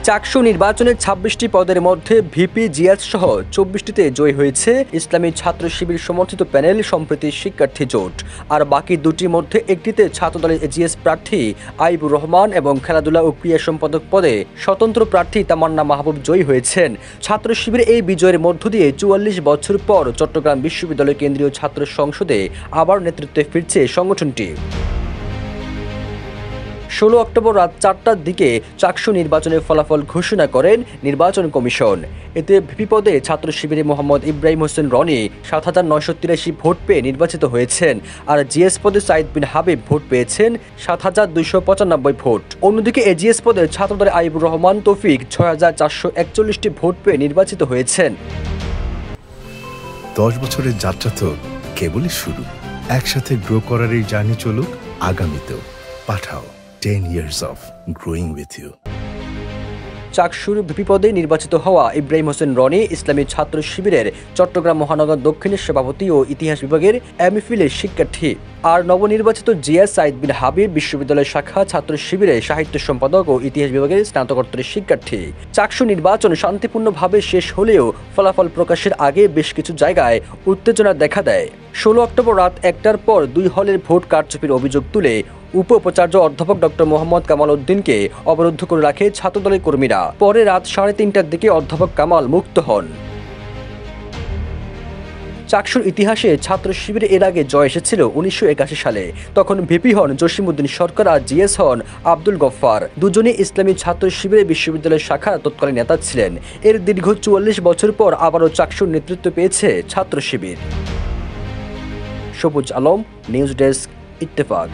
চাকসু নির্বাচনের ২৬টি পদের মধ্যে ভিপি জিএস সহ ২৪টিতে জয়ী হয়েছে ইসলামী ছাত্র শিবির সমর্থিত প্যানেল সম্প্রীতি শিক্ষার্থী জোট। আর বাকি দুটির মধ্যে একটিতে ছাত্রদলের জিএস প্রার্থী আইবুর রহমান এবং খেলাধুলা ও ক্রীড়া সম্পাদক পদে স্বতন্ত্র প্রার্থী তামান্না মাহবুব জয়ী হয়েছেন। ছাত্র শিবির এই বিজয়ের মধ্য দিয়ে ৪৪ বছর পর চট্টগ্রাম বিশ্ববিদ্যালয় কেন্দ্রীয় ছাত্র সংসদে আবার নেতৃত্বে ফিরছে সংগঠনটি। ১৬ অক্টোবর রাত ৪টার দিকে চাকসু নির্বাচনের ফলাফল ঘোষণা করেন নির্বাচন কমিশন। এতে ভিপি পদে ছাত্র শিবিরে মোহাম্মদ ইব্রাহিম হোসেন রনি ৭,৯৮৩ ভোট পেয়ে নির্বাচিত হয়েছেন। আর জিএস পদে সাইদ বিন হাবিব ভোট পেয়েছেন ৭,২৯৫ ভোট। অন্যদিকে এজিএস পদে ছাত্রদলের আইবুর রহমান তৌফিক ৬,৪৪১টি ভোট পেয়ে নির্বাচিত হয়েছেন। ১০ বছরের যাত্রা তো কেবলই শুরু। একসাথে গ্রো করার এই জার্নি চলুক আগামীতেও। Pathao 10 years of growing with you. চাকসুর ভিপি পদে নির্বাচিত হওয়া ইব্রাহিম হোসেন রনি ইসলামী ছাত্র শিবিরের চট্টগ্রাম মহানগর দক্ষিণের সভাপতি ও ইতিহাস বিভাগের এমফিলের শিক্ষার্থী। আর নবনির্বাচিত জিএস সাইদ বিন হাবিব বিশ্ববিদ্যালয় শাখা ছাত্র শিবিরের সাহিত্য সম্পাদক ও ইতিহাস বিভাগের স্নাতকোত্তরের শিক্ষার্থী। চাকসু নির্বাচন শান্তিপূর্ণভাবে শেষ হলেও ফলাফল প্রকাশের আগে বেশ কিছু জায়গায় উত্তেজনা দেখা দেয়। ১৬ অক্টোবর রাত ১টার পর ২ হলের ভোট কারচুপির অভিযোগ তুলে উপ-উপাচার্য অধ্যাপক ডক্টর মোহাম্মদ কামাল উদ্দিনকে অবরুদ্ধ করে রাখে ছাত্রদলের কর্মীরা। পরে রাত ৩:৩০টার দিকে অধ্যাপক কামাল মুক্ত হন। চাকসুর ইতিহাসে ছাত্র শিবিরে এর আগে জয় এসেছিল ১৯৮১ সালে। তখন ভিপি হন জসিমউদ্দিন সরকার আর জিএস হন আব্দুল গফফার। দুজনই ইসলামী ছাত্র শিবিরের বিশ্ববিদ্যালয় শাখার তৎকালীন নেতা ছিলেন। এর দীর্ঘ ৪৪ বছর পর আবারও চাকসুর নেতৃত্ব পেয়েছে ছাত্র শিবির। সবুজ আলম, নিউজ ডেস্ক, ইত্তেফাক।